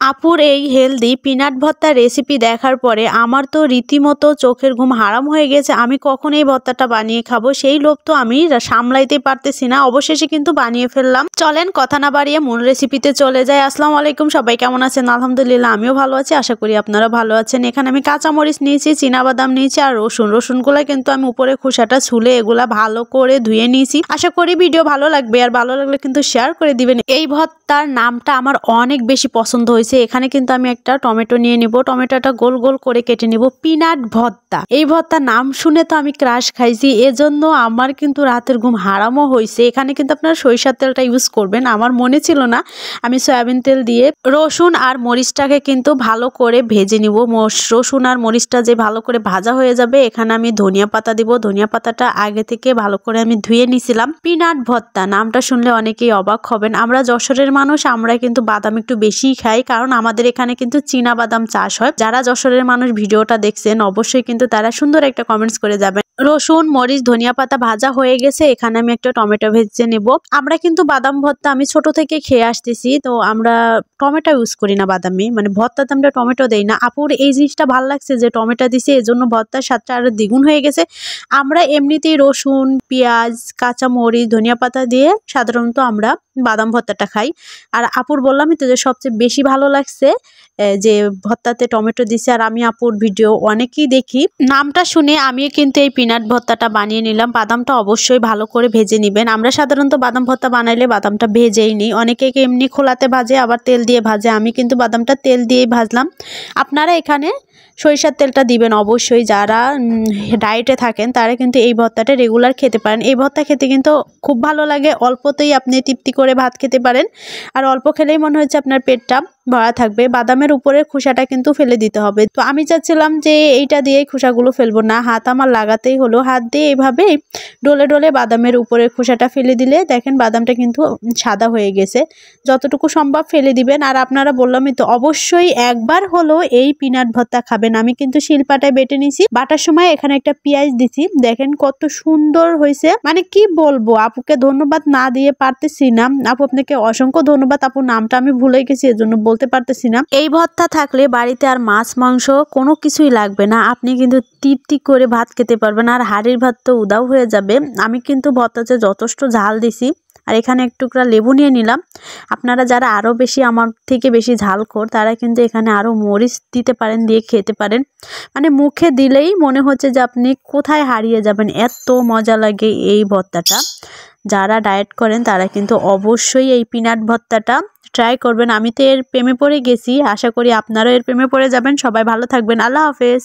আপুর এই healthy peanut ভর্তার রেসিপি দেখার পরে আমার তো রীতিমতো চোখের ঘুম হারাম হয়ে গেছে। আমি কখন এই ভর্তাটা বানিয়ে খাবো সেই লোভ তো আমি সামলাইতে পারতেছি না। অবশেষে কিন্তু বানিয়ে ফেললাম। চলেন কথা না বাড়িয়ে মূল রেসিপিতে চলে যাই। আসসালামু আলাইকুম, সবাই কেমন আছেন? আলহামদুলিল্লাহ আমিও ভালো আছি, আশা করি আপনারা ভালো আছেন। এখানে আমি কাঁচামরিচ নিয়েছি, চীনাবাদাম নিয়েছি আর রসুনগুলো কিন্তু আমি উপরে খোসাটা ছুলে এগুলা ভালো করে ধুয়ে নিয়েছি। আশা করি ভিডিও ভালো লাগবে, আর ভালো লাগলে কিন্তু শেয়ার করে দিবেন। এই ভর্তার নামটা আমার অনেক বেশি পছন্দ হয়েছে। এখানে কিন্তু আমি একটা টমেটো নিয়ে নিব, টমেটোটা গোল গোল করে কেটে নিব। পিনাট ভর্তা, এই ভর্তার নাম শুনে তো আমি ক্রাশ খাইছি, এজন্য আমার কিন্তু রাতের ঘুম হারামও হয়েছে। এখানে কিন্তু আপনারা সরিষার তেলটা ইউজ করবেন, আমার মনে ছিল না। আমি সয়াবিন তেল দিয়ে রসুন আর মরিচটাকে কিন্তু ভালো করে ভেজে নিব। রসুন আর মরিচটা যে ভালো করে ভাজা হয়ে যাবে, এখানে আমি ধনিয়া পাতা দিব। ধনিয়া পাতাটা আগে থেকে ভালো করে আমি ধুয়ে নিছিলাম। পিনাট ভর্তা নামটা শুনলে অনেকেই অবাক হবেন। আমরা যশোরের মানুষ, আমরা কিন্তু বাদাম একটু বেশিই খাই, কারণ আমাদের এখানে কিন্তু চীনা বাদাম চাষ হয়। যারা যশোরের মানুষ ভিডিওটা দেখছেন অবশ্যই কিন্তু তারা সুন্দর একটা কমেন্টস করে যাবেন। রসুন মরিচ ধনিয়া পাতা ভাজা হয়ে গেছে, এখানে আমি একটা টমেটো ভেজে নেব। আমরা কিন্তু বাদাম ভর্তা আমি ছোট থেকে খেয়ে আসতেছি, তো আমরা টমেটো ইউজ করি না বাদামি, মানে ভর্তাতে আমরা টমেটো দেই না। আপুর এই জিনিসটা ভালো লাগছে যে টমেটো দিছে, এজন্য ভর্তার স্বাদটা আরো দ্বিগুণ হয়ে গেছে। আমরা এমনিতেই রসুন পেঁয়াজ কাঁচা মরিচ ধনিয়া পাতা দিয়ে সাধারণত আমরা বাদাম ভর্তাটা খাই। আর আপুর বললামই তো যে সবচেয়ে বেশি ভালো লাগছে যে ভর্তাতে টমেটো দিছে। আর আমি আপুর ভিডিও অনেকেই দেখি, নামটা শুনে আমিও কিন্তু এই পিনাট ভর্তাটা বানিয়ে নিলাম। বাদামটা অবশ্যই ভালো করে ভেজে নেবেন। আমরা সাধারণত বাদাম ভর্তা বানাইলে বাদামটা ভেজেই নিই, অনেকে এমনি খোলাতে ভাজে আবার তেল দিয়ে ভাজে। আমি কিন্তু বাদামটা তেল দিয়েই ভাজলাম। আপনারা এখানে সরিষার তেলটা দিবেন অবশ্যই। যারা ডায়েটে থাকেন তারা কিন্তু এই ভর্তাটা রেগুলার খেতে পারেন। এই ভর্তা খেতে কিন্তু খুব ভালো লাগে, অল্পতেই আপনি তৃপ্তি করে ভাত খেতে পারেন, আর অল্প খেলেই মনে হচ্ছে আপনার পেটটা ভরা থাকবে। বাদামের উপরের খোসাটা কিন্তু ফেলে দিতে হবে। তো আমি চাচ্ছিলাম যে এইটা দিয়ে খোসাগুলো ফেলবো না, হাত আমার লাগাতেই হলো। হাত দিয়ে এইভাবে ডলে ডলে বাদামের উপরের খোসাটা ফেলে দিলে দেখেন বাদামটা কিন্তু সাদা হয়ে গেছে। যতটুকু সম্ভব ফেলে দিবেন। আর আপনারা বললামই তো অবশ্যই একবার হলো এই পিনাট ভর্তা খাবেন। আমি কিন্তু শিলপাটায় বেটে নিছি, বাটার সময় এখানে একটা পেঁয়াজ দিছি, দেখেন কত সুন্দর হয়েছে। মানে কি বলবো, আপুকে ধন্যবাদ না দিয়ে পারতেছি না। আপু আপনাকে অসংখ্য ধন্যবাদ। আপুর নামটা আমি ভুলে গেছি, এজন্য বলতে পারতেছি না। এই ভর্তা থাকলে বাড়িতে আর মাছ মাংস কোনো কিছুই লাগবে না, আপনি কিন্তু তৃপ্তি করে ভাত খেতে পারবেন, আর হাড়ির ভাত তো উদাও হয়ে যাবে। আমি কিন্তু ভর্তাতে যথেষ্ট ঝাল দিছি, আর এখানে এক টুকরা লেবু নিয়ে নিলাম। আপনারা যারা আরও বেশি আমার থেকে বেশি ঝালখোর তারা কিন্তু এখানে আরও মরিচ দিতে পারেন, দিয়ে খেতে পারেন। মানে মুখে দিলেই মনে হচ্ছে যে আপনি কোথায় হারিয়ে যাবেন, এত মজা লাগে এই ভর্তাটা। যারা ডায়েট করেন তারা কিন্তু অবশ্যই এই পিনাট ভর্তাটা ট্রাই করবেন। আমি তো এর প্রেমে পড়ে গেছি, আশা করি আপনারাও এর প্রেমে পড়ে যাবেন। সবাই ভালো থাকবেন, আল্লাহ হাফেজ।